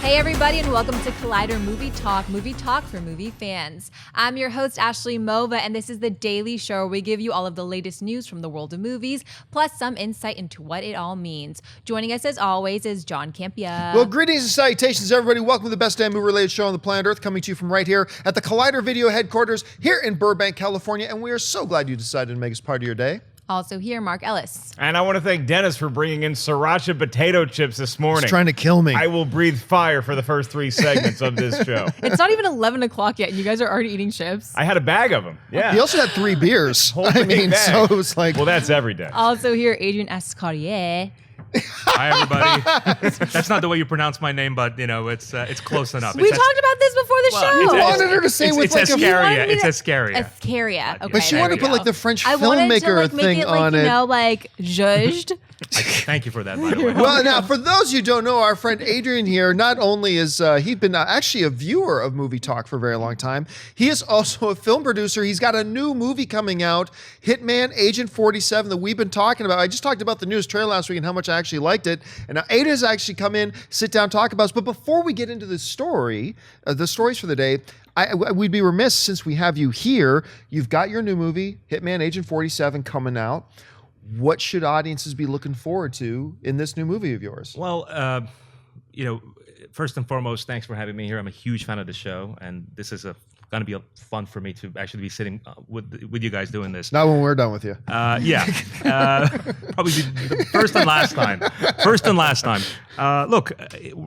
Hey everybody, and welcome to Collider Movie Talk for movie fans. I'm your host, Ashley Mova, and this is the daily show where we give you all of the latest news from the world of movies, plus some insight into what it all means. Joining us as always is John Campea. Well, greetings and salutations, everybody. Welcome to the best damn movie-related show on the planet Earth, coming to you from right here at the Collider Video headquarters here in Burbank, California, and we are so glad you decided to make us part of your day. Also here, Mark Ellis. And I want to thank Dennis for bringing in sriracha potato chips this morning. He's trying to kill me. I will breathe fire for the first 3 segments of this show. It's not even 11 o'clock yet, and you guys are already eating chips. I had a bag of them. Yeah. He also had 3 beers. Whole big bag. So it was like... Well, that's every day. Also here, Adrian Askarieh. Hi, everybody. That's not the way you pronounce my name, but, you know, it's close enough. We talked about this before the show. You wanted her to say with like Askarieh. It's Askarieh. Askarieh. Okay, But she wanted to put like the French I wanted to filmmaker like make thing it like, on you it. know, like zhuzhed. Thank you for that, by the way. Well, now, for those who don't know, our friend Adrian here, not only is he's been actually a viewer of Movie Talk for a very long time, he is also a film producer. He's got a new movie coming out, Hitman Agent 47, that we've been talking about. I just talked about the newest trailer last week and how much I actually liked it. And now Adrian's actually come in, sit down, talk about us. But before we get into the story, the stories for the day, we'd be remiss since we have you here. You've got your new movie, Hitman Agent 47, coming out. What should audiences be looking forward to in this new movie of yours? Well, you know, first and foremost, thanks for having me here. I'm a huge fan of the show, and this is going to be fun for me to actually be sitting with you guys doing this. Not when we're done with you. Yeah. Probably the first and last time. Look,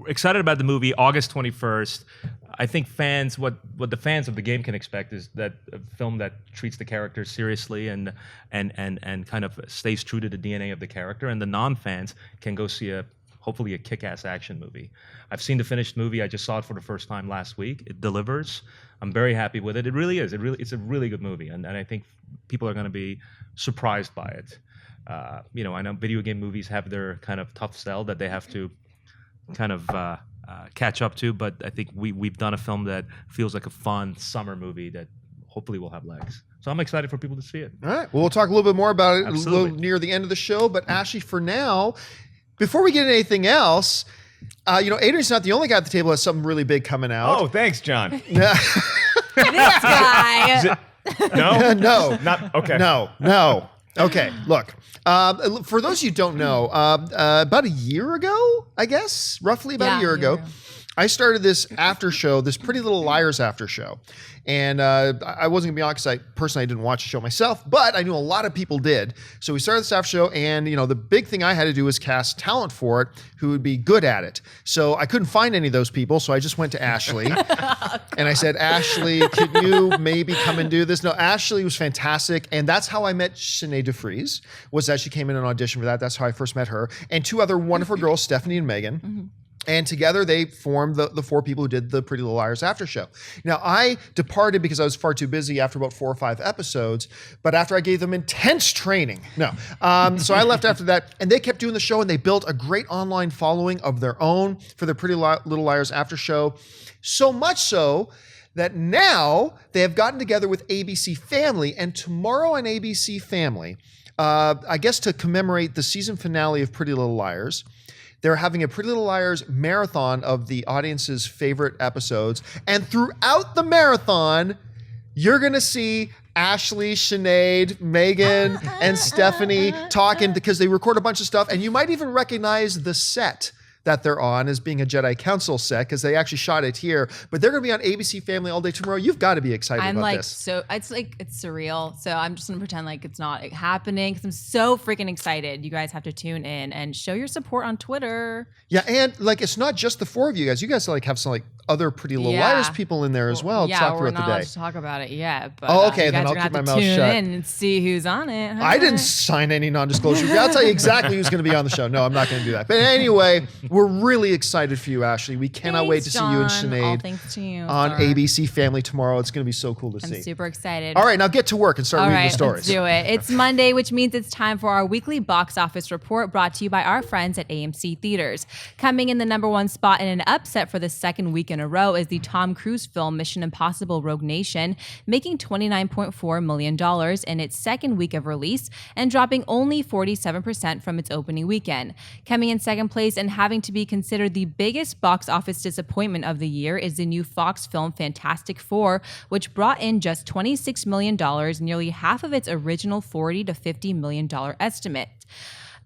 excited about the movie, August 21st. I think fans, what the fans of the game can expect is that a film that treats the characters seriously and kind of stays true to the DNA of the character, and the non-fans can go see hopefully a kick-ass action movie. I've seen the finished movie. I just saw it for the first time last week. It delivers. I'm very happy with it. It really is. It's a really good movie, and I think people are going to be surprised by it. You know, I know video game movies have their kind of tough sell that they have to kind of catch up to, but I think we've done a film that feels like a fun summer movie that hopefully will have legs. So I'm excited for people to see it. All right. Well, we'll talk a little bit more about it Absolutely. a little near the end of the show. But Ashley, for now, before we get into anything else, you know, Adrian's not the only guy at the table that has something really big coming out. Oh, thanks, John. This guy. No? No. Not okay. No. Okay, look. For those of you who don't know, about a year ago, I guess, roughly about a year ago, I started this after show, this Pretty Little Liars after show. And I wasn't going to be honest because I personally didn't watch the show myself, but I knew a lot of people did. So we started this after show, and you know, the big thing I had to do was cast talent for it who would be good at it. So I couldn't find any of those people, so I just went to Ashley. And I said, Ashley, could you maybe come and do this? No, Ashley was fantastic. And that's how I met Sinead DeFries, was that she came in an audition for that. That's how I first met her. And 2 other wonderful girls, Stephanie and Megan. Mm-hmm. And together they formed the 4 people who did the Pretty Little Liars after show. Now, I departed because I was far too busy after about 4 or 5 episodes, but after I gave them intense training. So I left after that, and they kept doing the show, and they built a great online following of their own for the Pretty Little Liars after show. So much so that now they have gotten together with ABC Family, and tomorrow on ABC Family, I guess to commemorate the season finale of Pretty Little Liars, they're having a Pretty Little Liars marathon of the audience's favorite episodes. And throughout the marathon, you're going to see Ashley, Sinead, Megan, and Stephanie talking because they record a bunch of stuff. And you might even recognize the set that they're on as being a Jedi Council set because they actually shot it here. But they're going to be on ABC Family all day tomorrow. You've got to be excited about this. So it's surreal. So I'm just going to pretend like it's not happening because I'm so freaking excited. You guys have to tune in and show your support on Twitter. Yeah, and like it's not just the 4 of you guys. You guys like have some like other Pretty Little Liars people in there as well. Yeah, talk we're throughout not the allowed day. to talk about it yet. But, okay, you then guys I'll are keep my gonna mouth have to shut. tune in and see who's on it. I didn't sign any non-disclosure. I'll tell you exactly who's going to be on the show. No, I'm not going to do that. But anyway, we're really excited for you, Ashley. We cannot wait to see you and Sinead all thanks to you, on ABC Family tomorrow. It's going to be so cool to see. I'm super excited. All right, now get to work and start reading the stories. Let's do it. It's Monday, which means it's time for our weekly box office report brought to you by our friends at AMC Theaters. Coming in the #1 spot in an upset for the 2nd week in a row is the Tom Cruise film Mission Impossible Rogue Nation, making $29.4 million in its 2nd week of release and dropping only 47% from its opening weekend. Coming in 2nd place and having going to be considered the biggest box office disappointment of the year is the new Fox film Fantastic Four, which brought in just $26 million, nearly half of its original $40 to $50 million estimate.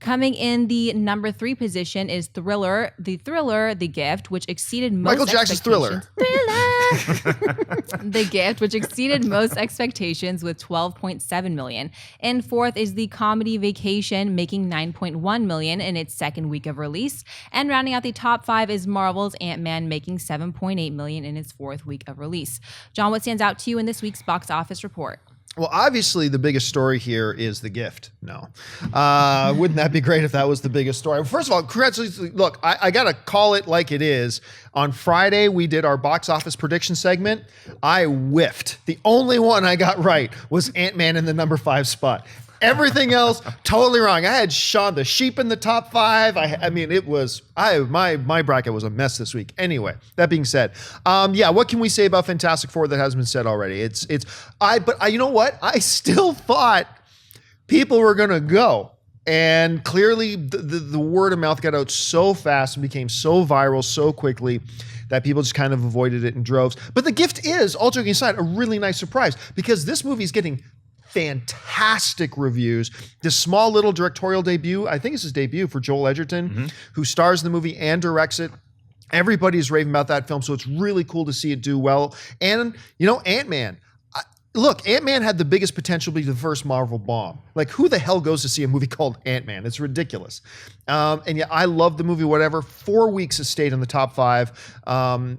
Coming in the number 3 position is The Gift, which exceeded most Michael Jackson's Thriller. The Gift, which exceeded most expectations with $12.7 million. And fourth is the comedy Vacation, making $9.1 million in its second week of release. And rounding out the top 5 is Marvel's Ant-Man, making $7.8 million in its 4th week of release. John, what stands out to you in this week's box office report? Well, obviously, the biggest story here is The Gift. No. Wouldn't that be great if that was the biggest story? First of all, congratulations. Look, I got to call it like it is. On Friday, we did our box office prediction segment. I whiffed. The only one I got right was Ant-Man in the number 5 spot. Everything else, totally wrong. I had Shaun the Sheep in the top 5. I mean, it was, my bracket was a mess this week. Anyway, that being said, what can we say about Fantastic Four that hasn't been said already? But you know what? I still thought people were going to go. And clearly the word of mouth got out so fast and became so viral so quickly that people just kind of avoided it in droves. But The Gift is, all joking aside, a really nice surprise because this movie is getting fantastic reviews. This small little directorial debut, I think it's his debut for Joel Edgerton, who stars in the movie and directs it. Everybody's raving about that film, so it's really cool to see it do well. And, Ant-Man. Look, Ant-Man had the biggest potential to be the first Marvel bomb. Like, who the hell goes to see a movie called Ant-Man? It's ridiculous. And yeah, I love the movie, whatever. 4 weeks has stayed in the top 5.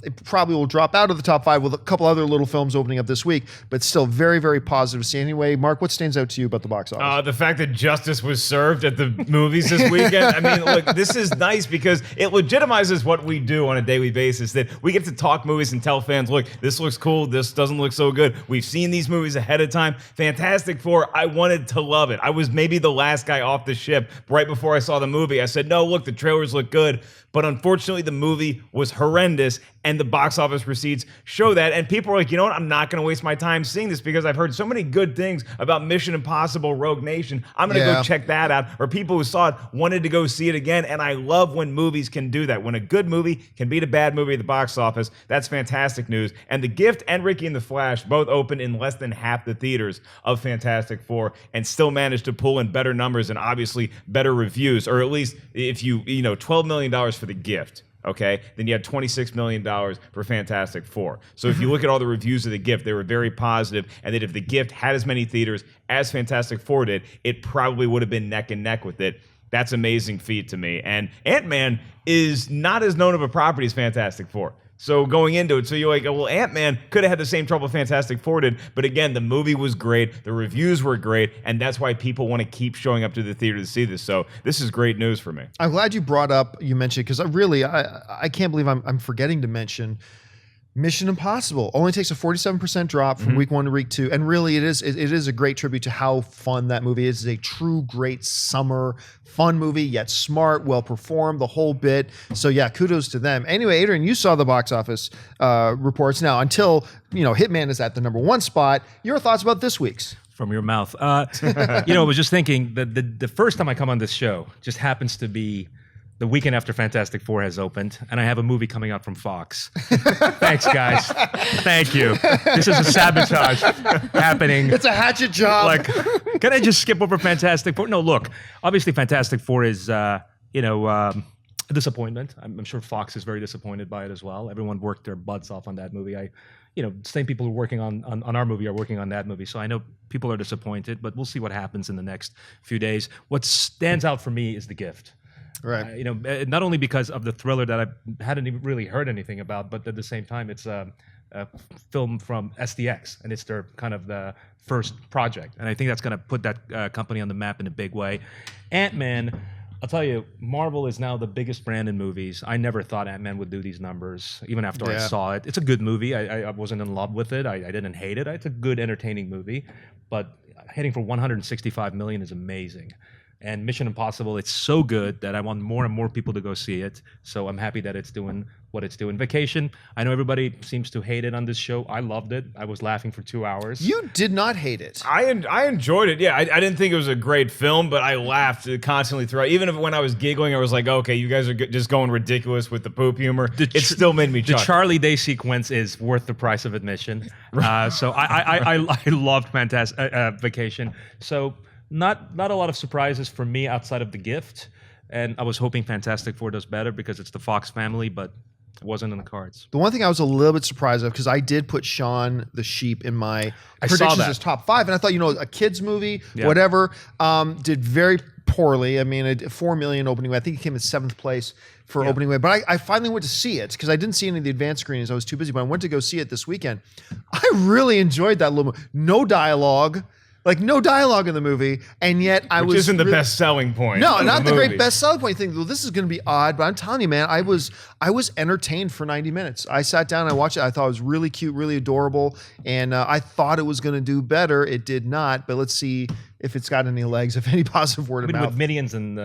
It probably will drop out of the top 5 with a couple other little films opening up this week, but still very, very positive to see. Anyway, Mark, what stands out to you about the box office? The fact that justice was served at the movies this weekend. I mean, look, this is nice because it legitimizes what we do on a daily basis, that we get to talk movies and tell fans, look, this looks cool, this doesn't look so good. We've seen these movies ahead of time. Fantastic Four, I wanted to love it. I was maybe the last guy off the ship right before I saw the movie. I said, no, look, the trailers look good. But unfortunately, the movie was horrendous, and the box office receipts show that. And people are like, you know what? I'm not going to waste my time seeing this because I've heard so many good things about Mission Impossible Rogue Nation. I'm going to go check that out. Or people who saw it wanted to go see it again. And I love when movies can do that. When a good movie can beat a bad movie at the box office, that's fantastic news. And The Gift and Ricky and the Flash both opened in less than half the theaters of Fantastic Four and still managed to pull in better numbers and obviously better reviews. Or at least if $12 million for The Gift. Okay, then you had $26 million for Fantastic Four. So if you look at all the reviews of The Gift, they were very positive, and that if The Gift had as many theaters as Fantastic Four did, it probably would have been neck and neck with it. That's an amazing feat to me. And Ant-Man is not as known of a property as Fantastic Four. So going into it, so you're like, well, Ant-Man could have had the same trouble Fantastic Four did, but again, the movie was great, the reviews were great, and that's why people want to keep showing up to the theater to see this. So this is great news for me. I'm glad you mentioned, because I can't believe I'm forgetting to mention Mission Impossible. Only takes a 47% drop from week 1 to week 2. And really, it is a great tribute to how fun that movie is. It's a true great summer fun movie, yet smart, well performed, the whole bit. So yeah, kudos to them. Anyway, Adrian, you saw the box office reports. Now, until Hitman is at the number 1 spot, your thoughts about this week's? From your mouth. I was just thinking that the first time I come on this show just happens to be the weekend after Fantastic Four has opened, and I have a movie coming out from Fox. Thanks, guys. Thank you. This is a sabotage happening. It's a hatchet job. Like, can I just skip over Fantastic Four? No, look, obviously Fantastic Four is, a disappointment. I'm sure Fox is very disappointed by it as well. Everyone worked their butts off on that movie. Same people who are working on our movie are working on that movie. So I know people are disappointed, but we'll see what happens in the next few days. What stands out for me is The Gift. Right. Not only because of the thriller that I hadn't even really heard anything about, but at the same time, it's a film from SDX, and it's their kind of the first project. And I think that's going to put that company on the map in a big way. Ant-Man, I'll tell you, Marvel is now the biggest brand in movies. I never thought Ant-Man would do these numbers, even after I saw it. It's a good movie. I wasn't in love with it. I didn't hate it. It's a good, entertaining movie. But hitting for $165 million is amazing. And Mission Impossible, it's so good that I want more and more people to go see it. So I'm happy that it's doing what it's doing. Vacation, I know everybody seems to hate it on this show. I loved it. I was laughing for 2 hours. You did not hate it. I enjoyed it. Yeah, I didn't think it was a great film, but I laughed constantly throughout. Even if when I was giggling, I was like, okay, you guys are just going ridiculous with the poop humor. It still made me chuckle. The Charlie Day sequence is worth the price of admission. So I loved Vacation. So not a lot of surprises for me outside of The Gift. And I was hoping Fantastic Four does better because it's the Fox family, but it wasn't in the cards. The one thing I was a little bit surprised of, because I did put Shaun the Sheep in my predictions as top 5, and I thought, a kid's movie, whatever, did very poorly. I mean, a $4 million opening. I think it came in 7th place for opening way. But I finally went to see it because I didn't see any of the advanced screenings. I was too busy, but I went to go see it this weekend. I really enjoyed that little movie. No dialogue. Like, no dialogue in the movie, and yet Which isn't the best selling point. No, not the great best selling point. You think, well, this is going to be odd, but I'm telling you, man, I was entertained for 90 minutes. I sat down, I watched it. I thought it was really cute, really adorable, and I thought it was going to do better. It did not, but let's see if it's got any legs, if any positive word of mouth. With Minions and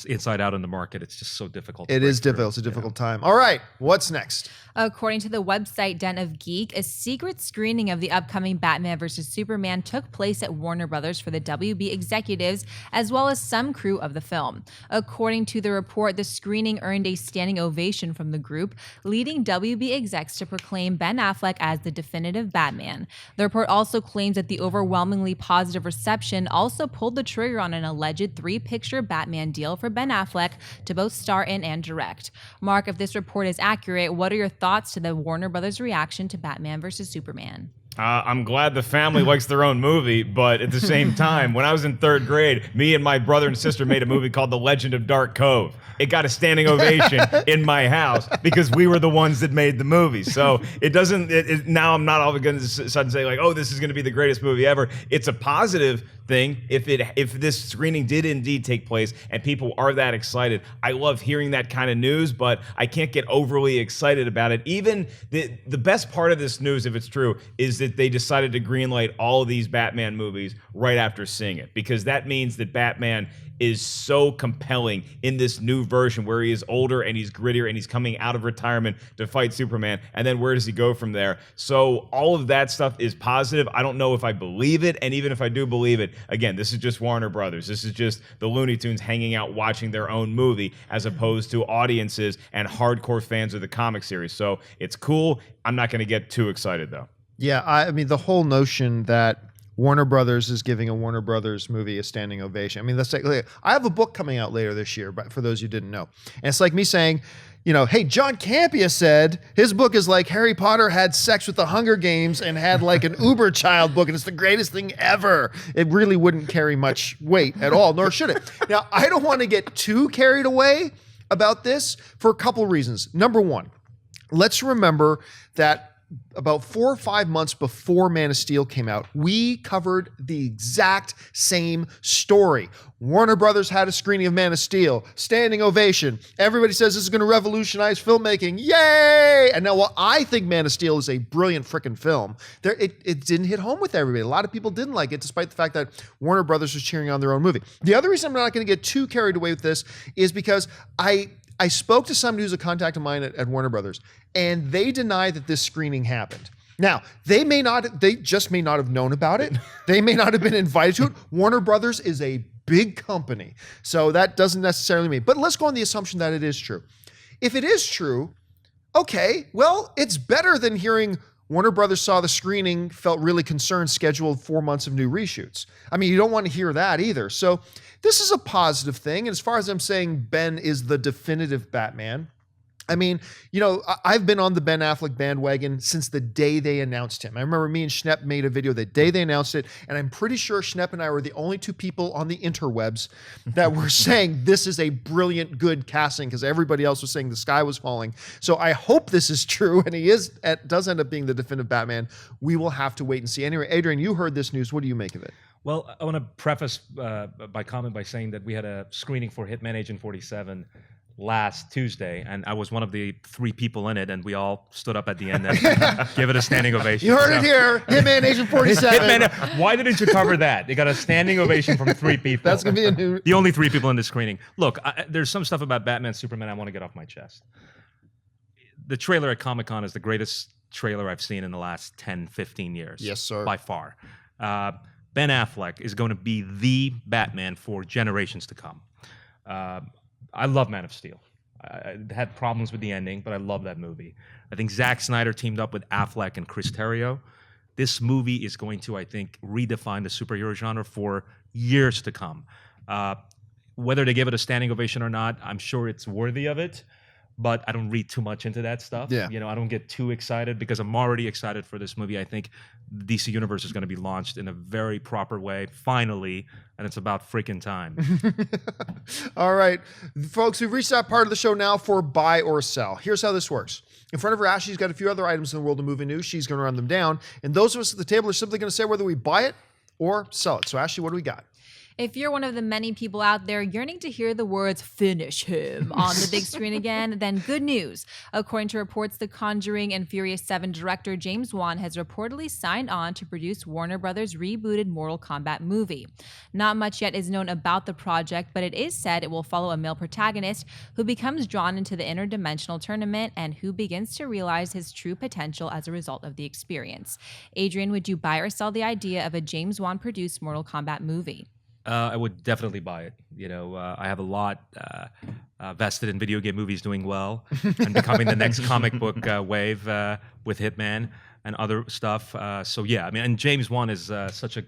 Inside Out in the market, it's just so difficult. It is difficult. It's a difficult time. All right, what's next? According to the website Den of Geek, a secret screening of the upcoming Batman vs. Superman took place at Warner Brothers for the WB executives, as well as some crew of the film. According to the report, the screening earned a standing ovation from the group, leading WB execs to proclaim Ben Affleck as the definitive Batman. The report also claims that the overwhelmingly positive reception also pulled the trigger on an alleged 3-picture Batman deal for Ben Affleck to both star in and direct. Mark, if this report is accurate, what are your thoughts to the Warner Brothers reaction to Batman vs. Superman? I'm glad the family likes their own movie, but at the same time, when I was in 3rd grade, me and my brother and sister made a movie called The Legend of Dark Cove. It got a standing ovation in my house because we were the ones that made the movie. So it doesn't, now I'm not all going to suddenly say like, oh, this is going to be the greatest movie ever. It's a positive thing if this screening did indeed take place and people are that excited. I love hearing that kind of news, but I can't get overly excited about it. Even the best part of this news, if it's true, is that they decided to greenlight all of these Batman movies right after seeing it, because that means that Batman is so compelling in this new version where he is older and he's grittier and he's coming out of retirement to fight Superman. And then where does he go from there? So all of that stuff is positive. I don't know if I believe it. And even if I do believe it, again, this is just Warner Brothers. This is just the Looney Tunes hanging out watching their own movie as opposed to audiences and hardcore fans of the comic series. So it's cool. I'm not going to get too excited though. Yeah, I mean, the whole notion that Warner Brothers is giving a Warner Brothers movie a standing ovation. I mean, that's like, I have a book coming out later this year, but for those who didn't know. And it's like me saying, hey, John Campea said his book is like Harry Potter had sex with the Hunger Games and had like an Uber child book, and it's the greatest thing ever. It really wouldn't carry much weight at all, nor should it. Now, I don't want to get too carried away about this for a couple of reasons. Number one, let's remember that about 4 or 5 months before Man of Steel came out, we covered the exact same story. Warner Brothers had a screening of Man of Steel, standing ovation. Everybody says this is going to revolutionize filmmaking. Yay! And now, while I think Man of Steel is a brilliant freaking film, it didn't hit home with everybody. A lot of people didn't like it, despite the fact that Warner Brothers was cheering on their own movie. The other reason I'm not going to get too carried away with this is because I spoke to somebody who's a contact of mine at Warner Brothers, and they deny that this screening happened. Now, they just may not have known about it. They may not have been invited to it. Warner Brothers is a big company, so that doesn't necessarily mean. But let's go on the assumption that it is true. If it is true, okay, well, it's better than hearing Warner Brothers saw the screening, felt really concerned, scheduled 4 months of new reshoots. I mean, you don't want to hear that either. So this is a positive thing. And as far as I'm saying, Ben is the definitive Batman. I mean, I've been on the Ben Affleck bandwagon since the day they announced him. I remember me and Schnepp made a video the day they announced it, and I'm pretty sure Schnepp and I were the only 2 people on the interwebs that were saying this is a brilliant, good casting, because everybody else was saying the sky was falling. So I hope this is true, and he does end up being the definitive Batman. We will have to wait and see. Anyway, Adrian, you heard this news. What do you make of it? Well, I want to preface by saying that we had a screening for Hitman Agent 47 last Tuesday, and I was one of the 3 people in it, and we all stood up at the end and give it a standing ovation. You heard it here, Hitman Agent 47. Why didn't you cover that? They got a standing ovation from 3 people. That's going to be the only 3 people in the screening. Look, there's some stuff about Batman, Superman I want to get off my chest. the trailer at Comic-Con is the greatest trailer I've seen in the last 10, 15 years. Yes, sir. By far. Ben Affleck is going to be the Batman for generations to come. I love Man of Steel. I had problems with the ending, but I love that movie. I think Zack Snyder teamed up with Affleck and Chris Terrio. This movie is going to, I think, redefine the superhero genre for years to come. Whether they give it a standing ovation or not, I'm sure it's worthy of it. But I don't read too much into that stuff. Yeah. I don't get too excited because I'm already excited for this movie. I think DC Universe is going to be launched in a very proper way, finally, and it's about freaking time. All right, folks, we've reached that part of the show now for buy or sell. Here's how this works. In front of her, Ashley's got a few other items in the world of movie news. She's going to run them down, and those of us at the table are simply going to say whether we buy it or sell it. So, Ashley, what do we got? If you're one of the many people out there yearning to hear the words "finish him" on the big screen again, then good news. According to reports, The Conjuring and Furious 7 director James Wan has reportedly signed on to produce Warner Brothers' rebooted Mortal Kombat movie. Not much yet is known about the project, but it is said it will follow a male protagonist who becomes drawn into the interdimensional tournament and who begins to realize his true potential as a result of the experience. Adrian, would you buy or sell the idea of a James Wan-produced Mortal Kombat movie? I would definitely buy it. I have a lot vested in video game movies doing well and becoming the next comic book wave with Hitman and other stuff. And James Wan is such a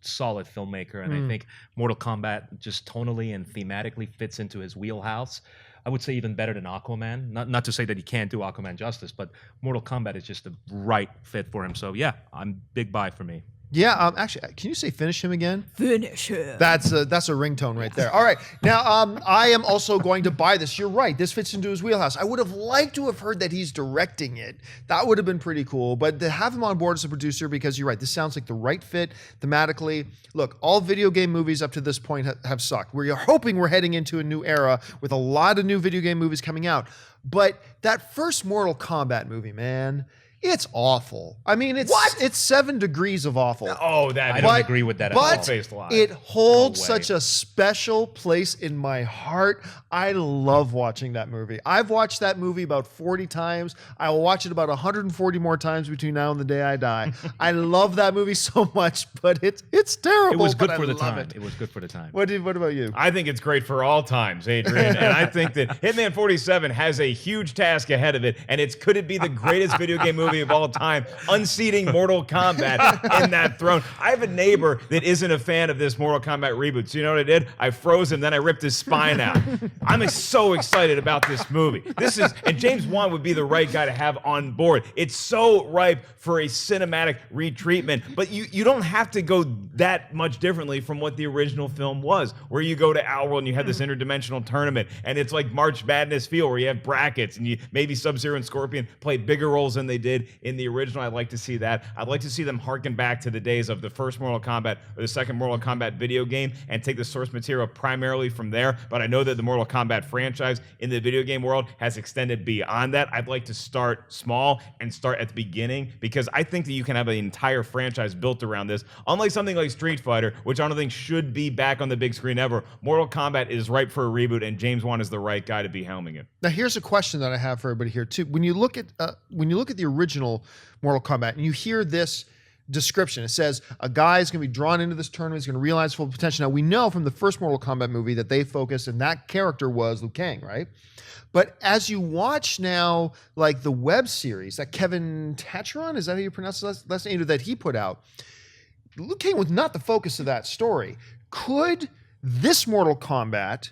solid filmmaker, and I think Mortal Kombat just tonally and thematically fits into his wheelhouse. I would say even better than Aquaman. Not to say that he can't do Aquaman justice, but Mortal Kombat is just the right fit for him. So yeah, I'm big buy for me. Yeah, actually, can you say finish him again? Finish him. That's a ringtone right there. All right, now I am also going to buy this. You're right, this fits into his wheelhouse. I would have liked to have heard that he's directing it. That would have been pretty cool, but to have him on board as a producer, because you're right, this sounds like the right fit thematically. Look, all video game movies up to this point have sucked. We're hoping we're heading into a new era with a lot of new video game movies coming out. But that first Mortal Kombat movie, man, it's awful. I mean, it's 7 degrees of awful. Oh, I don't agree with that at all. But it holds such a special place in my heart. I love watching that movie. I've watched that movie about 40 times. I will watch it about 140 more times between now and the day I die. I love that movie so much, but it's terrible. It was good but for I the love time. it. It was good for the time. What about you? I think it's great for all times, Adrian. And I think that Hitman 47 has a huge task ahead of it. And could it be the greatest video game movie of all time, unseating Mortal Kombat in that throne? I have a neighbor that isn't a fan of this Mortal Kombat reboot. So you know what I did? I froze him, then I ripped his spine out. I'm so excited about this movie. And James Wan would be the right guy to have on board. It's so ripe for a cinematic retreatment, but you don't have to go that much differently from what the original film was, where you go to Outworld and you have this interdimensional tournament, and it's like March Madness feel, where you have brackets, and maybe Sub-Zero and Scorpion play bigger roles than they did in the original. I'd like to see that. I'd like to see them harken back to the days of the first Mortal Kombat or the second Mortal Kombat video game and take the source material primarily from there, but I know that the Mortal Kombat franchise in the video game world has extended beyond that. I'd like to start small and start at the beginning, because I think that you can have an entire franchise built around this. Unlike something like Street Fighter, which I don't think should be back on the big screen ever, Mortal Kombat is ripe for a reboot, and James Wan is the right guy to be helming it. Now, here's a question that I have for everybody here too. When you look at the original Mortal Kombat and you hear this description, it says a guy is going to be drawn into this tournament, he's going to realize full potential. Now, we know from the first Mortal Kombat movie that they focused, and that character was Liu Kang, right? But as you watch now, like the web series that Kevin Tatron, is that how you pronounce it? Last name that he put out, Liu Kang was not the focus of that story. Could this Mortal Kombat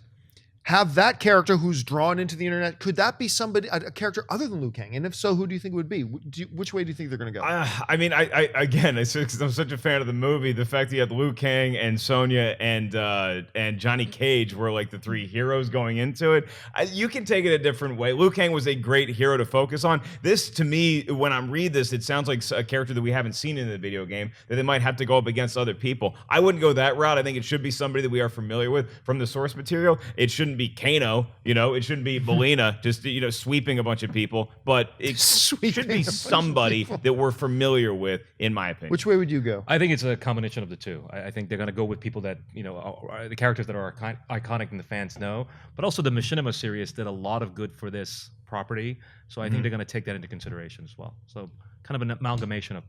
have that character who's drawn into the internet? Could that be somebody, a character other than Liu Kang? And if so, who do you think it would be? Which way do you think they're going to go? I mean, again, I'm such a fan of the movie. The fact that you had Liu Kang and Sonya and Johnny Cage were like the three heroes going into it. You can take it a different way. Liu Kang was a great hero to focus on. This, to me, when I read this, it sounds like a character that we haven't seen in the video game, that they might have to go up against other people. I wouldn't go that route. I think it should be somebody that we are familiar with from the source material. It shouldn't shouldn't be Kano, it shouldn't be Melina just sweeping a bunch of people, but it should be somebody that we're familiar with, in my opinion. Which way would you go? I think it's a combination of the two. I think they're going to go with people that are the characters that are iconic and the fans know, but also the Machinima series did a lot of good for this property, so I think they're going to take that into consideration as well. So kind of an amalgamation of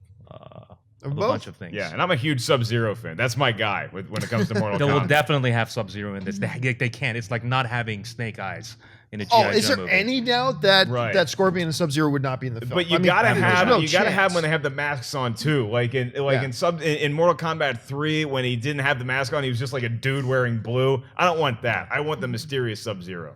a bunch of things. Yeah, and I'm a huge Sub-Zero fan. That's my guy when it comes to Mortal Kombat. They will definitely have Sub-Zero in this. They can't. It's like not having Snake Eyes in a G.I. Joe is there movie. any doubt that Scorpion and Sub-Zero would not be in the film? But you gotta have when they have the masks on too. In Mortal Kombat 3, when he didn't have the mask on, he was just like a dude wearing blue. I don't want that. I want the mysterious Sub-Zero.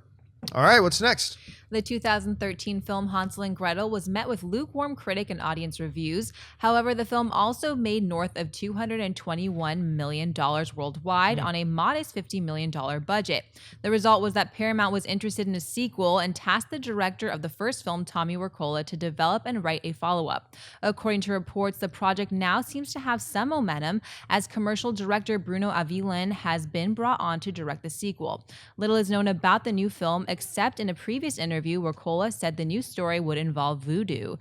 All right, what's next? The 2013 film Hansel and Gretel was met with lukewarm critic and audience reviews. However, the film also made north of $221 million worldwide on a modest $50 million budget. The result was that Paramount was interested in a sequel and tasked the director of the first film, Tommy Wirkola, to develop and write a follow-up. According to reports, the project now seems to have some momentum as commercial director Bruno Avilén has been brought on to direct the sequel. Little is known about the new film, except in a previous interview, Wirkola said the new story would involve voodoo.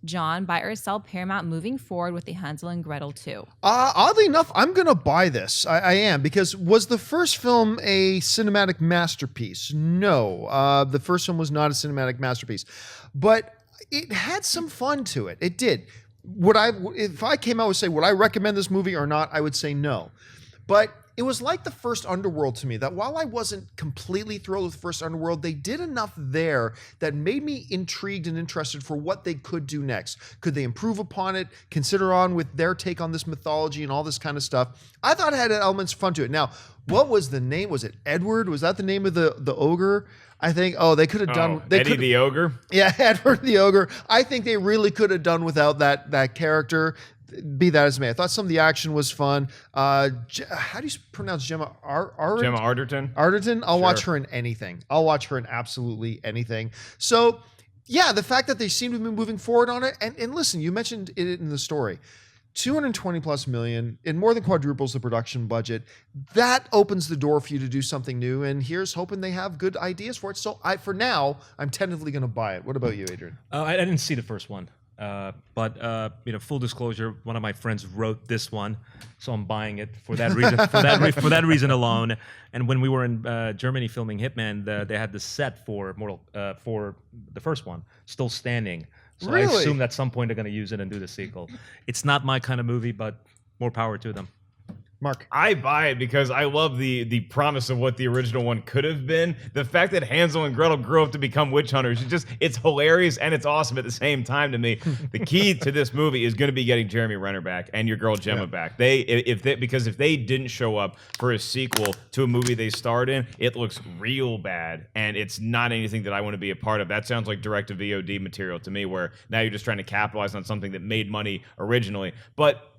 John, buy or sell Paramount moving forward with the Hansel and Gretel 2? Oddly enough, I'm going to buy this. I am, because was the first film a cinematic masterpiece? No, the first film was not a cinematic masterpiece, but it had some fun to it. It did. If I came out and say, would I recommend this movie or not? I would say no. But it was like the first Underworld to me, that while I wasn't completely thrilled with the first Underworld, they did enough there that made me intrigued and interested for what they could do next. Could they improve upon it, consider on with their take on this mythology and all this kind of stuff? I thought it had elements of fun to it. Now, what was the name? Was it Edward? Was that the name of the ogre? I think, they could have done... Eddie the Ogre? Yeah, Edward the Ogre. I think they really could have done without that character. Be that as may. I thought some of the action was fun. How do you pronounce Gemma? Gemma Arterton? Arterton? I'll watch her in anything. I'll watch her in absolutely anything. So, yeah, the fact that they seem to be moving forward on it. And listen, you mentioned it in the story. 220 plus million, it more than quadruples the production budget. That opens the door for you to do something new. And here's hoping they have good ideas for it. So, for now, I'm tentatively going to buy it. What about you, Adrian? I didn't see the first one. But full disclosure, one of my friends wrote this one, so I'm buying it for that reason. For that reason alone. And when we were in Germany filming Hitman, they had the set for for the first one still standing. So Really? I assume at some point they're going to use it and do the sequel. It's not my kind of movie, but more power to them. Mark? I buy it because I love the promise of what the original one could have been. The fact that Hansel and Gretel grew up to become witch hunters, it's hilarious and it's awesome at the same time to me. The key to this movie is going to be getting Jeremy Renner back and your girl Gemma back. Because if they didn't show up for a sequel to a movie they starred in, it looks real bad and it's not anything that I want to be a part of. That sounds like direct-to-VOD material to me, where now you're just trying to capitalize on something that made money originally. But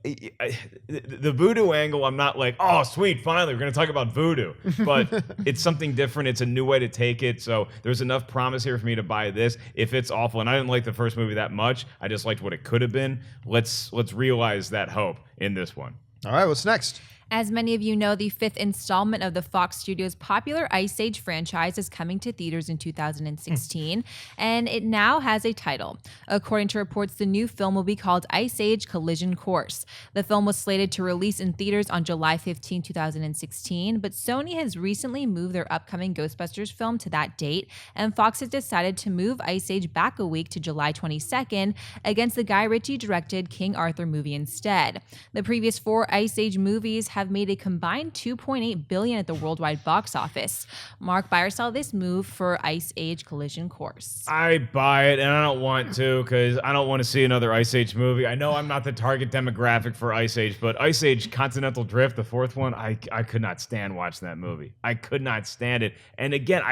the voodoo angle, I'm not like, oh, sweet, finally, we're going to talk about voodoo. But it's something different. It's a new way to take it. So there's enough promise here for me to buy this. If it's awful, and I didn't like the first movie that much, I just liked what it could have been. Let's realize that hope in this one. All right, what's next? As many of you know, the fifth installment of the Fox Studios' popular Ice Age franchise is coming to theaters in 2016, and it now has a title. According to reports, the new film will be called Ice Age Collision Course. The film was slated to release in theaters on July 15, 2016, but Sony has recently moved their upcoming Ghostbusters film to that date, and Fox has decided to move Ice Age back a week to July 22nd against the Guy Ritchie-directed King Arthur movie instead. The previous 4 Ice Age movies have made a combined $2.8 billion at the worldwide box office. Mark, buy or sell this move for Ice Age Collision Course? I buy it, and I don't want to because I don't want to see another Ice Age movie. I know I'm not the target demographic for Ice Age, but Ice Age Continental Drift, the 4th one, I could not stand watching that movie. I could not stand it. And again,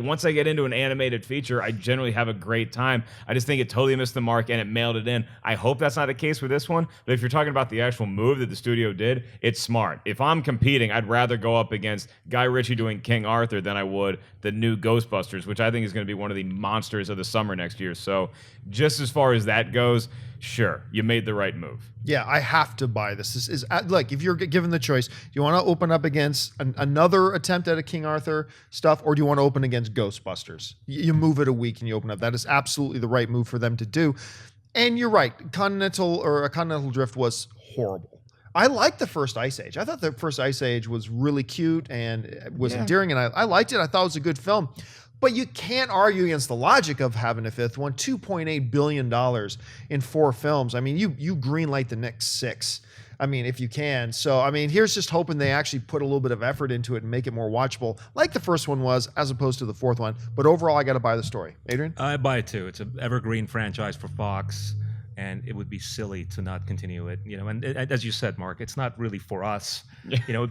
once I get into an animated feature, I generally have a great time. I just think it totally missed the mark and it mailed it in. I hope that's not the case with this one, but if you're talking about the actual move that the studio did, it's smart. smart. If I'm competing, I'd rather go up against Guy Ritchie doing King Arthur than I would the new Ghostbusters, which I think is going to be one of the monsters of the summer next year. So just as far as that goes, sure, you made the right move. Yeah, I have to buy this. This is like, if you're given the choice, do you want to open up against another attempt at a King Arthur stuff, or do you want to open against Ghostbusters? You move it a week and you open up. That is absolutely the right move for them to do. And you're right, A Continental Drift was horrible. I liked the first Ice Age. I thought the first Ice Age was really cute and was endearing, and I liked it. I thought it was a good film. But you can't argue against the logic of having a fifth one. $2.8 billion in 4 films. I mean, you greenlight the next 6. I mean, if you can. So, I mean, here's just hoping they actually put a little bit of effort into it and make it more watchable, like the first one was, as opposed to the 4th one. But overall, I got to buy the story. Adrian? I buy it too. It's an evergreen franchise for Fox, and it would be silly to not continue it. And as you said, Mark, it's not really for us,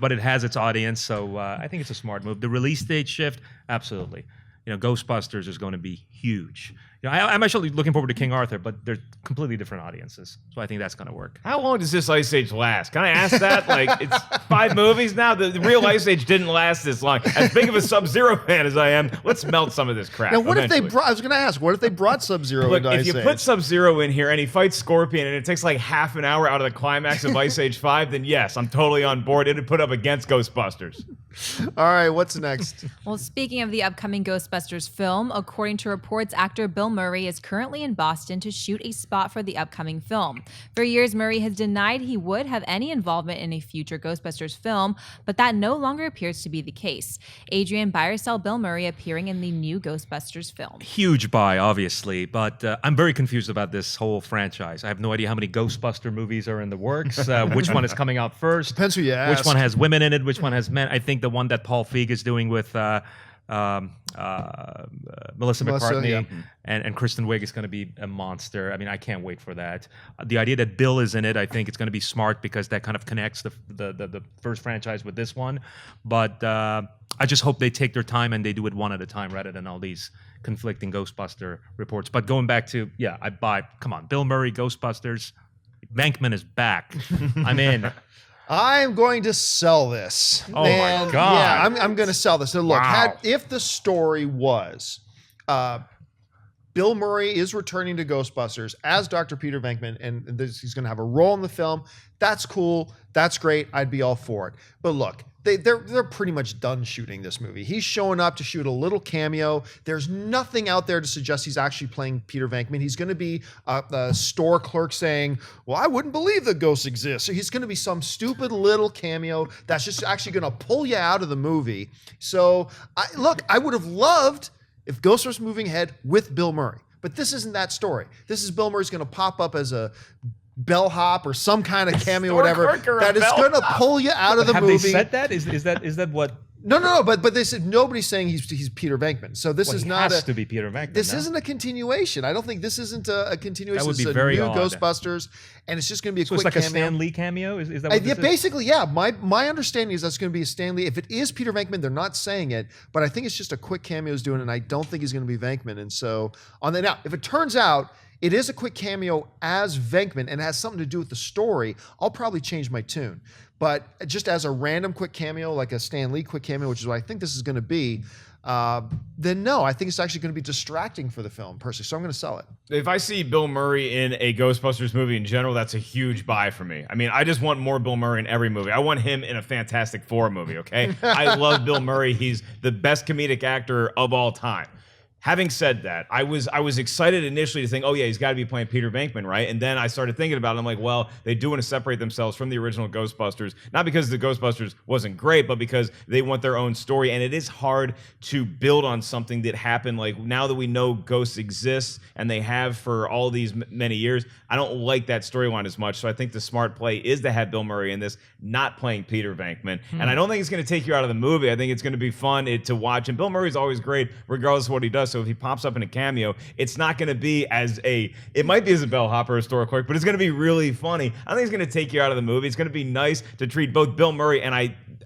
but it has its audience. So I think it's a smart move. The release date shift, absolutely. Ghostbusters is going to be huge. I'm actually looking forward to King Arthur, but they're completely different audiences. So I think that's going to work. How long does this Ice Age last? Can I ask that? Like, it's 5 movies now? The real Ice Age didn't last this long. As big of a Sub-Zero fan as I am, let's melt some of this crap. Now, what eventually. if they brought, I was going to ask, what if they brought Sub-Zero into Ice Age? If you put Sub-Zero in here and he fights Scorpion and it takes like half an hour out of the climax of Ice Age 5, then yes, I'm totally on board. It'd put up against Ghostbusters. All right, what's next? Well, speaking of the upcoming Ghostbusters film, according to reports, actor Bill Murray is currently in Boston to shoot a spot for the upcoming film. For years, Murray has denied he would have any involvement in a future Ghostbusters film, but that no longer appears to be the case. Adrian, buy or sell Bill Murray appearing in the new Ghostbusters film? Huge buy, obviously, but I'm very confused about this whole franchise. I have no idea how many Ghostbuster movies are in the works, which one is coming out first, Depends who you ask. which one has women in it, which one has men. I think the one that Paul Feig is doing with Melissa McCartney yeah. and Kristen Wiig is going to be a monster. I mean, I can't wait for that. The idea that Bill is in it, I think it's going to be smart because that kind of connects the first franchise with this one. But I just hope they take their time and they do it one at a time rather than all these conflicting Ghostbuster reports. But going back to, I buy, come on, Bill Murray, Ghostbusters, Venkman is back. I'm in. I'm going to sell this. Oh my God. Yeah, I'm going to sell this. So look, Wow. if the story was Bill Murray is returning to Ghostbusters as Dr. Peter Venkman, and he's going to have a role in the film, that's cool. That's great. I'd be all for it. But look, they're pretty much done shooting this movie. He's showing up to shoot a little cameo. There's nothing out there to suggest he's actually playing Peter Venkman. He's going to be a store clerk saying, well, I wouldn't believe that ghosts exist. So he's going to be some stupid little cameo that's just actually going to pull you out of the movie. So I would have loved if Ghost was moving ahead with Bill Murray. But this isn't that story. This is Bill Murray's going to pop up as a bellhop or some kind of cameo, whatever, that is going to pull you out of the movie. Have they said that? Is that what? No. But they said nobody's saying he's Peter Venkman. So this is not has to be Peter Venkman. This isn't a continuation. I don't think this isn't a continuation. That would be this is very a new odd. Ghostbusters, and it's just going to be a So quick it's like cameo. a Stan Lee cameo? Is that what this is? Basically, yeah. My understanding is that's going to be a Stan Lee. If it is Peter Venkman, they're not saying it, but I think it's just a quick cameo he's doing, and I don't think he's going to be Venkman. And so on that, now, if it turns out it is a quick cameo as Venkman and has something to do with the story, I'll probably change my tune. But just as a random quick cameo, like a Stan Lee quick cameo, which is what I think this is going to be, then no, I think it's actually going to be distracting for the film, personally. So I'm going to sell it. If I see Bill Murray in a Ghostbusters movie in general, that's a huge buy for me. I mean, I just want more Bill Murray in every movie. I want him in a Fantastic Four movie, okay? I love Bill Murray. He's the best comedic actor of all time. Having said that, I was excited initially to think, oh yeah, he's got to be playing Peter Venkman, right? And then I started thinking about it. I'm like, well, they do want to separate themselves from the original Ghostbusters, not because the Ghostbusters wasn't great, but because they want their own story. And it is hard to build on something that happened. Like now that we know ghosts exist and they have for all these many years, I don't like that storyline as much. So I think the smart play is to have Bill Murray in this, not playing Peter Venkman. And I don't think it's going to take you out of the movie. I think it's going to be fun to watch. And Bill Murray's always great, regardless of what he does. So if he pops up in a cameo, it's not going to be it might be as a bellhop or a store clerk, but it's going to be really funny. I think it's going to take you out of the movie. It's going to be nice to treat both Bill Murray and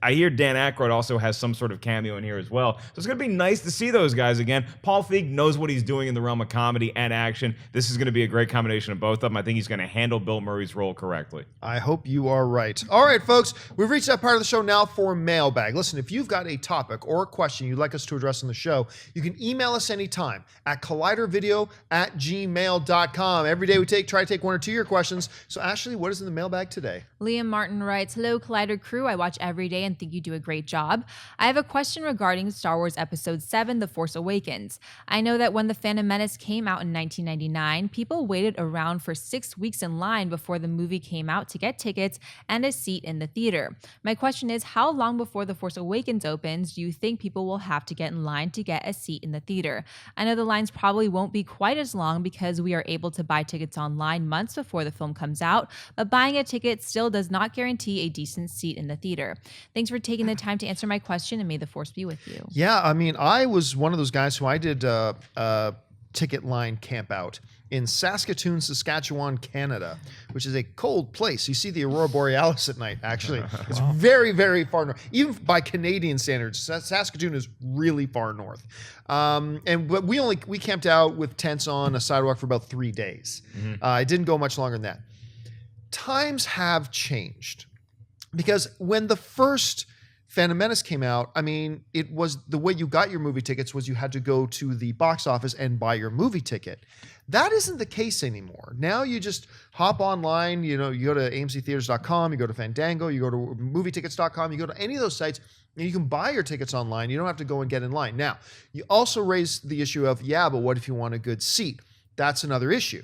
I hear Dan Aykroyd also has some sort of cameo in here as well. So it's going to be nice to see those guys again. Paul Feig knows what he's doing in the realm of comedy and action. This is going to be a great combination of both of them. I think he's going to handle Bill Murray's role correctly. I hope you are right. All right, folks, we've reached that part of the show now for mailbag. Listen, if you've got a topic or a question you'd like us to address on the show, you can email us anytime at collidervideo@gmail.com. Every day we try to take one or two of your questions. So, Ashley, what is in the mailbag today? Liam Martin writes, "Hello, Collider crew. I watch every day and think you do a great job. I have a question regarding Star Wars Episode 7, The Force Awakens. I know that when The Phantom Menace came out in 1999, people waited around for 6 weeks in line before the movie came out to get tickets and a seat in the theater. My question is, how long before The Force Awakens opens do you think people will have to get in line to get a seat in the theater? I know the lines probably won't be quite as long because we are able to buy tickets online months before the film comes out, but buying a ticket still does not guarantee a decent seat in the theater. Thanks for taking the time to answer my question, and may the Force be with you." Yeah, I mean, I was one of those guys who I did ticket line camp out in Saskatoon, Saskatchewan, Canada, which is a cold place. You see the Aurora Borealis at night, actually. It's very, very far north. Even by Canadian standards, Saskatoon is really far north. But we camped out with tents on a sidewalk for about 3 days. It didn't go much longer than that. Times have changed because when the first Phantom Menace came out, I mean, it was the way you got your movie tickets was you had to go to the box office and buy your movie ticket. That isn't the case anymore. Now you just hop online, you go to amctheaters.com, you go to Fandango, you go to movietickets.com, you go to any of those sites, and you can buy your tickets online. You don't have to go and get in line. Now, you also raise the issue of, but what if you want a good seat? That's another issue.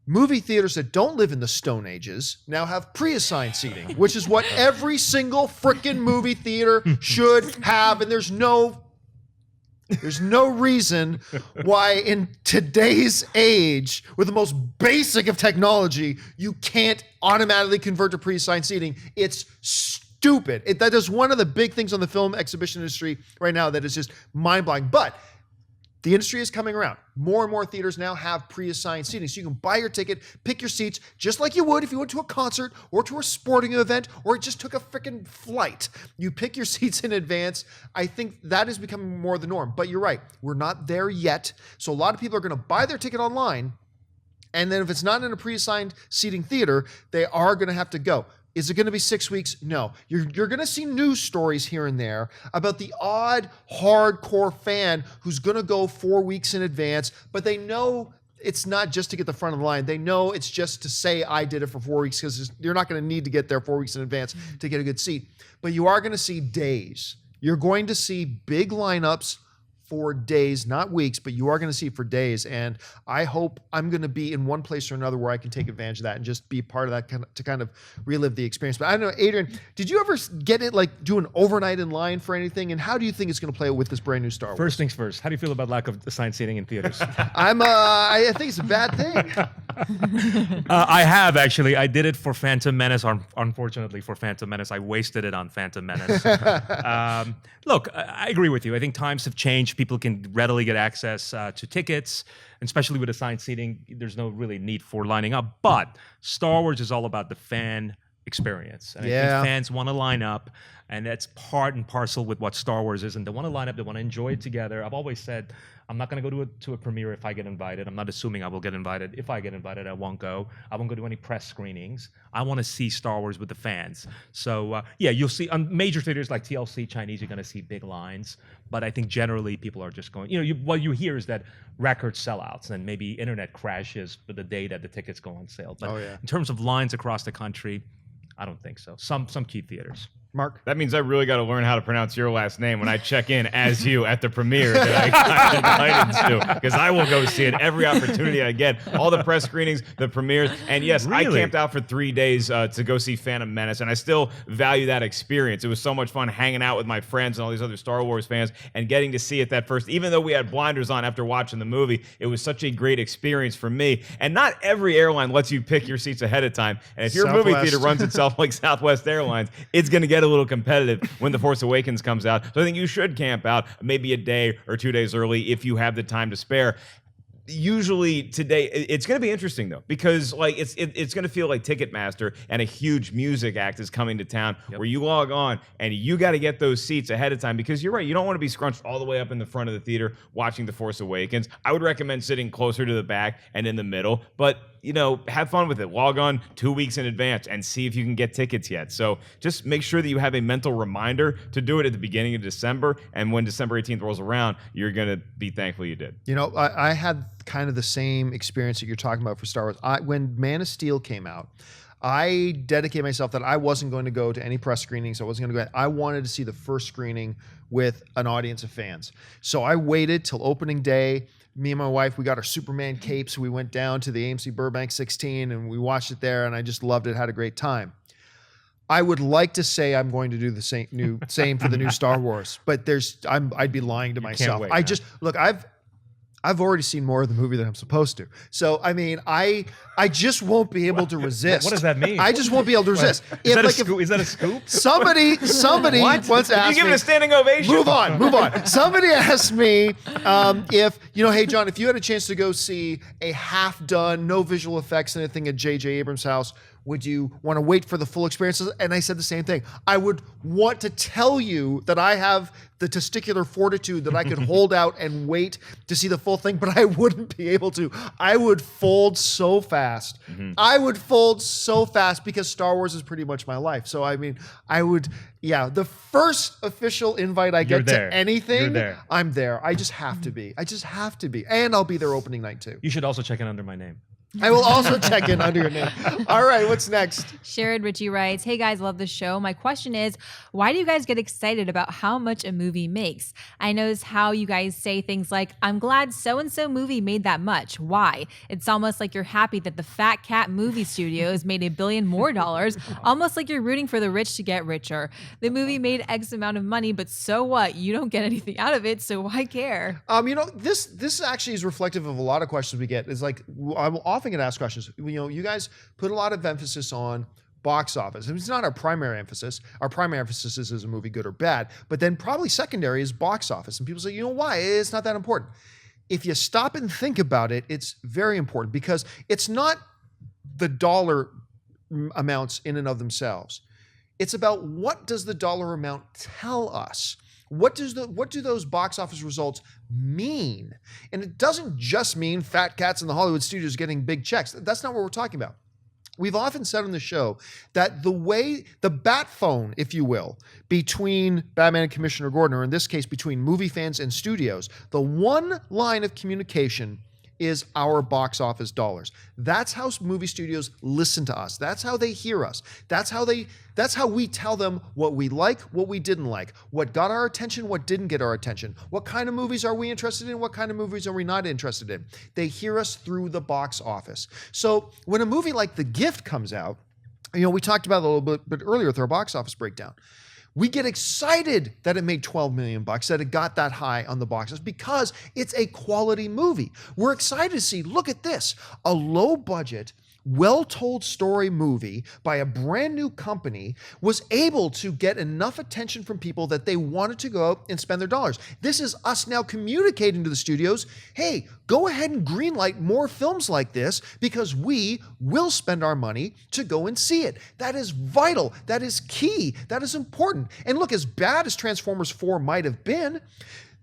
Movie theaters that don't live in the Stone Ages now have pre-assigned seating, which is what every single freaking movie theater should have. And there's no reason why in today's age, with the most basic of technology, you can't automatically convert to pre-assigned seating. It's stupid. That is one of the big things on the film exhibition industry right now that is just mind-blowing. But the industry is coming around. More and more theaters now have pre-assigned seating. So you can buy your ticket, pick your seats, just like you would if you went to a concert or to a sporting event or just took a freaking flight. You pick your seats in advance. I think that is becoming more the norm. But you're right, we're not there yet. So a lot of people are going to buy their ticket online, and then if it's not in a pre-assigned seating theater, they are going to have to go. Is it going to be 6 weeks? No. You're going to see news stories here and there about the odd hardcore fan who's going to go 4 weeks in advance, but they know it's not just to get the front of the line. They know it's just to say, I did it for 4 weeks, because you're not going to need to get there 4 weeks in advance to get a good seat. But you are going to see days. You're going to see big lineups for days, not weeks, but you are going to see it for days. And I hope I'm going to be in one place or another where I can take advantage of that and just be part of that to kind of relive the experience. But I don't know, Adrian, did you ever get it, like do an overnight in line for anything? And how do you think it's going to play out with this brand new Star Wars? First things first, how do you feel about lack of assigned seating in theaters? I think it's a bad thing. I have actually. I did it for Phantom Menace. Unfortunately for Phantom Menace, I wasted it on Phantom Menace. Look, I agree with you. I think times have changed. People can readily get access to tickets, and especially with assigned seating, there's no really need for lining up. But Star Wars is all about the fan experience. And I think fans want to line up, and that's part and parcel with what Star Wars is. And they want to line up, they want to enjoy it together. I've always said, I'm not going to go to a premiere if I get invited. I'm not assuming I will get invited. If I get invited, I won't go. I won't go to any press screenings. I want to see Star Wars with the fans. So, you'll see on major theaters like TLC, Chinese, you're going to see big lines. But I think generally people are just going, what you hear is that record sellouts and maybe internet crashes for the day that the tickets go on sale. But in terms of lines across the country, I don't think so. Some key theaters. Mark? That means I really got to learn how to pronounce your last name when I check in as you at the premiere that I got invited to, because I will go see it every opportunity I get. All the press screenings, the premieres, and yes, Really? I camped out for 3 days to go see Phantom Menace, and I still value that experience. It was so much fun hanging out with my friends and all these other Star Wars fans and getting to see it that first. Even though we had blinders on after watching the movie, it was such a great experience for me. And not every airline lets you pick your seats ahead of time. And if your movie theater runs itself like Southwest Airlines, it's going to get a little competitive when The Force Awakens comes out. So I think you should camp out maybe a day or 2 days early if you have the time to spare. usually today it's going to be interesting though, because like it's going to feel like Ticketmaster and a huge music act is coming to town where you log on and you got to get those seats ahead of time, because you're right, you don't want to be scrunched all the way up in the front of the theater watching The Force Awakens. I would recommend sitting closer to the back and in the middle, but have fun with it. Log on 2 weeks in advance and see if you can get tickets yet. So just make sure that you have a mental reminder to do it at the beginning of December, and when December 18th rolls around, you're going to be thankful you did. I had kind of the same experience that you're talking about for Star Wars. When Man of Steel came out, I dedicated myself that I wasn't going to go to any press screenings. I wasn't going to go. I wanted to see the first screening with an audience of fans. So I waited till opening day. Me and my wife, we got our Superman capes. We went down to the AMC Burbank 16 and we watched it there, and I just loved it, had a great time. I would like to say I'm going to do the same for the new Star Wars, but I'd be lying to myself. Wait, I've already seen more of the movie than I'm supposed to. So, I mean, I just won't be able to resist. What does that mean? I just won't be able to resist. Is that a scoop? Somebody once asked me. You give it a standing ovation. Move on. Somebody asked me if, hey, John, if you had a chance to go see a half-done, no visual effects, anything at J.J. Abrams' house, would you want to wait for the full experiences? And I said the same thing. I would want to tell you that I have the testicular fortitude that I could hold out and wait to see the full thing, but I wouldn't be able to. I would fold so fast. I would fold so fast because Star Wars is pretty much my life. So, I mean, the first official invite I get to anything, I'm there. I just have to be. And I'll be there opening night too. You should also check in under my name. I will also check in under your name. All right, what's next? Sharon Ritchie writes, "Hey guys, love the show. My question is, why do you guys get excited about how much a movie makes? I notice how you guys say things like, I'm glad so-and-so movie made that much. Why? It's almost like you're happy that the Fat Cat movie studios made $1 billion more, almost like you're rooting for the rich to get richer. The movie made X amount of money, but so what? You don't get anything out of it, so why care?" This actually is reflective of a lot of questions we get. It's like, I'm often get asked questions. You guys put a lot of emphasis on box office. It's not our primary emphasis. Our primary emphasis is a movie good or bad, but then probably secondary is box office. And people say, why? It's not that important. If you stop and think about it, it's very important, because it's not the dollar amounts in and of themselves. It's about, what does the dollar amount tell us? What do those box office results mean? And it doesn't just mean fat cats in the Hollywood studios getting big checks. That's not what we're talking about. We've often said on the show that the bat phone, if you will, between Batman and Commissioner Gordon, or in this case, between movie fans and studios, the one line of communication is our box office dollars. That's how movie studios listen to us. That's how they hear us. That's how we tell them what we like, what we didn't like, what got our attention, what didn't get our attention, what kind of movies are we interested in, what kind of movies are we not interested in. They hear us through the box office. So when a movie like The Gift comes out, we talked about it a little bit earlier with our box office breakdown. We get excited that it made $12 million, that it got that high on the box office, because it's a quality movie. We're excited to see, look at this, a low budget, well-told story movie by a brand new company was able to get enough attention from people that they wanted to go out and spend their dollars. This is us now communicating to the studios, hey, go ahead and greenlight more films like this, because we will spend our money to go and see it. That is vital. That is key. That is important. And look, as bad as Transformers 4 might have been,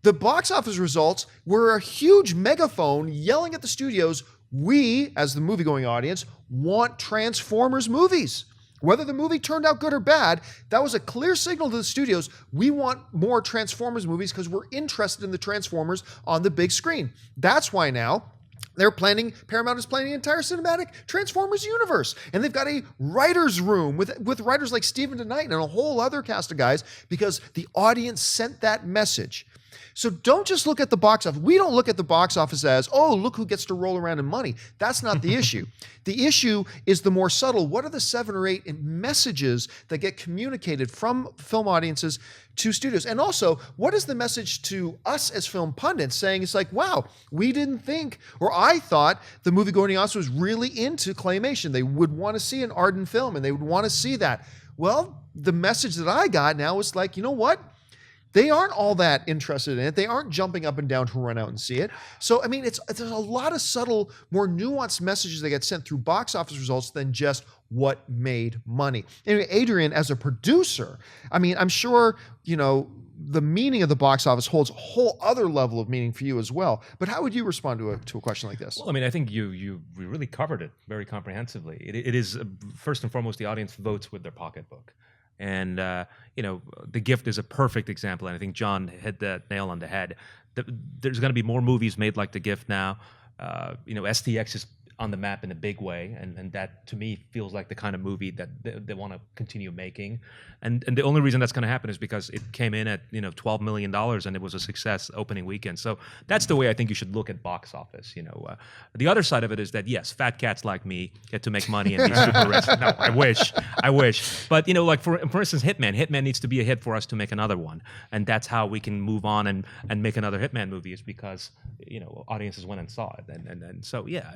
the box office results were a huge megaphone yelling at the studios, we, as the movie-going audience, want Transformers movies. Whether the movie turned out good or bad, that was a clear signal to the studios, we want more Transformers movies because we're interested in the Transformers on the big screen. That's why now Paramount is planning an entire cinematic Transformers universe. And they've got a writer's room with writers like Stephen DeKnight and a whole other cast of guys, because the audience sent that message. So don't just look at the box office. We don't look at the box office as, oh, look who gets to roll around in money. That's not the issue. The issue is the more subtle. What are the 7 or 8 messages that get communicated from film audiences to studios? And also, what is the message to us as film pundits, saying it's like, wow, we didn't think, or I thought the movie-going audience was really into claymation. They would want to see an ardent film, and they would want to see that. Well, the message that I got now is like, you know what? they aren't all that interested in it. They aren't jumping up and down to run out and see it. So, I mean, there's a lot of subtle, more nuanced messages that get sent through box office results than just what made money. Anyway, Adrian, as a producer, I mean, I'm sure, the meaning of the box office holds a whole other level of meaning for you as well. But how would you respond to a question like this? Well, I mean, I think we really covered it very comprehensively. It is first and foremost, the audience votes with their pocketbook. And, The Gift is a perfect example. And I think John hit that nail on the head. There's going to be more movies made like The Gift now. STX is on the map in a big way. And that, to me, feels like the kind of movie that they want to continue making. And the only reason that's going to happen is because it came in at, $12 million and it was a success opening weekend. So that's the way I think you should look at box office. The other side of it is that, yes, fat cats like me get to make money and be super rich. No, I wish. But, for instance, Hitman needs to be a hit for us to make another one. And that's how we can move on and make another Hitman movie, is because, audiences went and saw it. And so, yeah,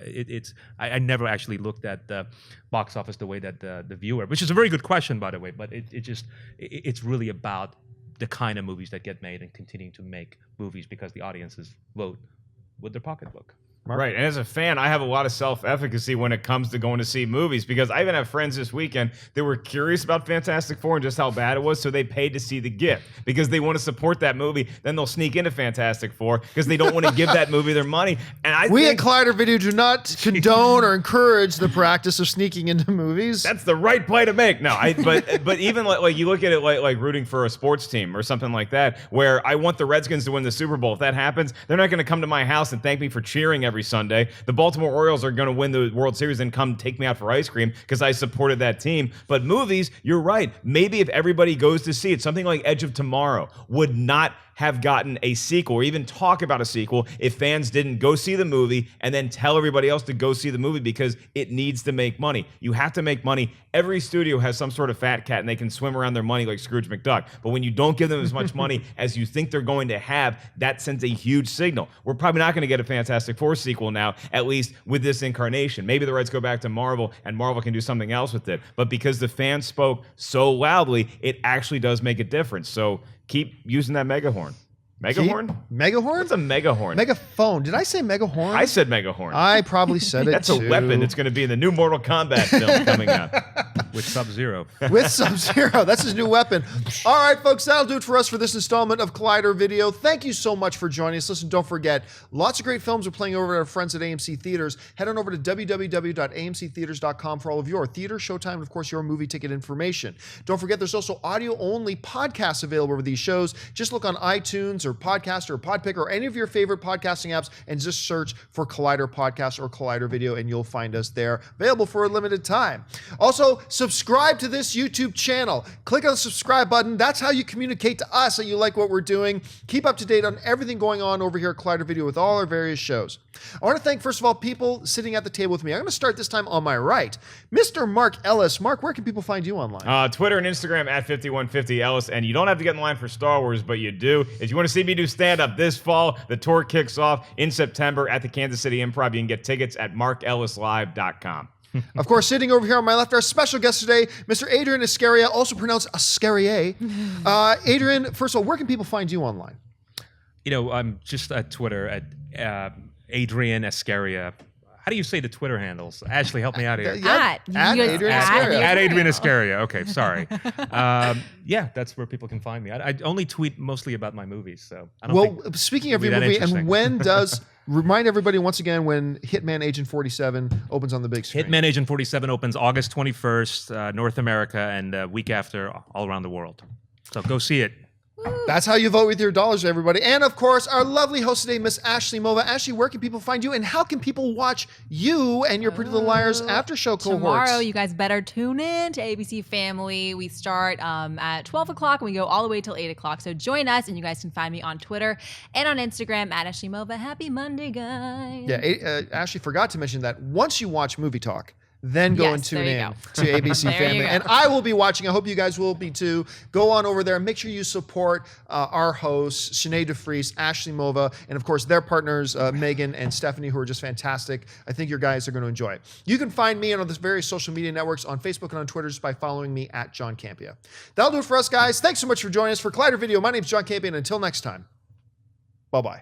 I never actually looked at the box office the way that the viewer, which is a very good question, by the way, but it's really about the kind of movies that get made and continuing to make movies because the audiences vote with their pocketbook. Mark? Right. And as a fan, I have a lot of self-efficacy when it comes to going to see movies, because I even have friends this weekend that were curious about Fantastic Four and just how bad it was, so they paid to see The Gift because they want to support that movie. Then they'll sneak into Fantastic Four because they don't want to give that movie their money. And we at Collider Video do not condone or encourage the practice of sneaking into movies. That's the right play to make. No, but even like you look at it like rooting for a sports team or something like that, where I want the Redskins to win the Super Bowl. If that happens, they're not going to come to my house and thank me for cheering every Sunday. The Baltimore Orioles are going to win the World Series and come take me out for ice cream because I supported that team. But movies, you're right. Maybe if everybody goes to see it, something like Edge of Tomorrow would not have gotten a sequel or even talk about a sequel if fans didn't go see the movie and then tell everybody else to go see the movie, because it needs to make money. You have to make money. Every studio has some sort of fat cat and they can swim around their money like Scrooge McDuck. But when you don't give them as much money as you think they're going to have, that sends a huge signal. We're probably not going to get a Fantastic Four sequel now, at least with this incarnation. Maybe the rights go back to Marvel and Marvel can do something else with it. But because the fans spoke so loudly, it actually does make a difference. So keep using that megahorn. Megahorn? Megahorn? What's a megahorn? Megaphone. Did I say megahorn? I said megahorn. I probably said it That's too. a weapon that's going to be in the new Mortal Kombat film coming out. With Sub-Zero. With Sub-Zero. That's his new weapon. All right, folks, that'll do it for us for this installment of Collider Video. Thank you so much for joining us. Listen, don't forget, lots of great films are playing over at our friends at AMC Theaters. Head on over to www.amctheaters.com for all of your theater, showtime, and of course, your movie ticket information. Don't forget, there's also audio-only podcasts available over these shows. Just look on iTunes or Podcaster or Podpicker or any of your favorite podcasting apps and just search for Collider Podcast or Collider Video and you'll find us there, available for a limited time. Also, subscribe to this YouTube channel. Click on the subscribe button. That's how you communicate to us that you like what we're doing. Keep up to date on everything going on over here at Collider Video with all our various shows. I want to thank, first of all, people sitting at the table with me. I'm going to start this time on my right. Mr. Mark Ellis. Mark, where can people find you online? Twitter and Instagram at 5150Ellis. And you don't have to get in line for Star Wars, but you do. If you want to see me do stand-up this fall, the tour kicks off in September at the Kansas City Improv. You can get tickets at markellislive.com. Of course, sitting over here on my left, our special guest today, Mr. Adrian Askarieh, also pronounced Askarieh. Adrian, first of all, where can people find you online? I'm just at Twitter at Adrian Askarieh. How do you say the Twitter handles? Ashley, help me out here. At Adrian Askarieh. At Adrian Askarieh. Okay, sorry. Yeah, that's where people can find me. I only tweet mostly about my movies, so I don't think speaking of your movie, and when does... Remind everybody once again when Hitman Agent 47 opens on the big screen. Hitman Agent 47 opens August 21st, North America, and week after all around the world. So go see it. That's how you vote with your dollars, everybody. And of course, our lovely host today, Miss Ashley Mova. Ashley, where can people find you, and how can people watch you and your Pretty Little Liars after show cohorts? Tomorrow, you guys better tune in to ABC Family. We start at 12 o'clock and we go all the way till 8 o'clock. So join us, and you guys can find me on Twitter and on Instagram at Ashley Mova. Happy Monday, guys. Yeah, Ashley forgot to mention that once you watch Movie Talk, then go Yes, and tune there you in go. to ABC There you Family. go. And I will be watching. I hope you guys will be too. Go on over there and make sure you support our hosts, Sinead DeFries, Ashley Mova, and of course their partners, Megan and Stephanie, who are just fantastic. I think your guys are going to enjoy it. You can find me on the various social media networks on Facebook and on Twitter just by following me at John Campea. That'll do it for us, guys. Thanks so much for joining us for Collider Video. My name's John Campea, and until next time, bye-bye.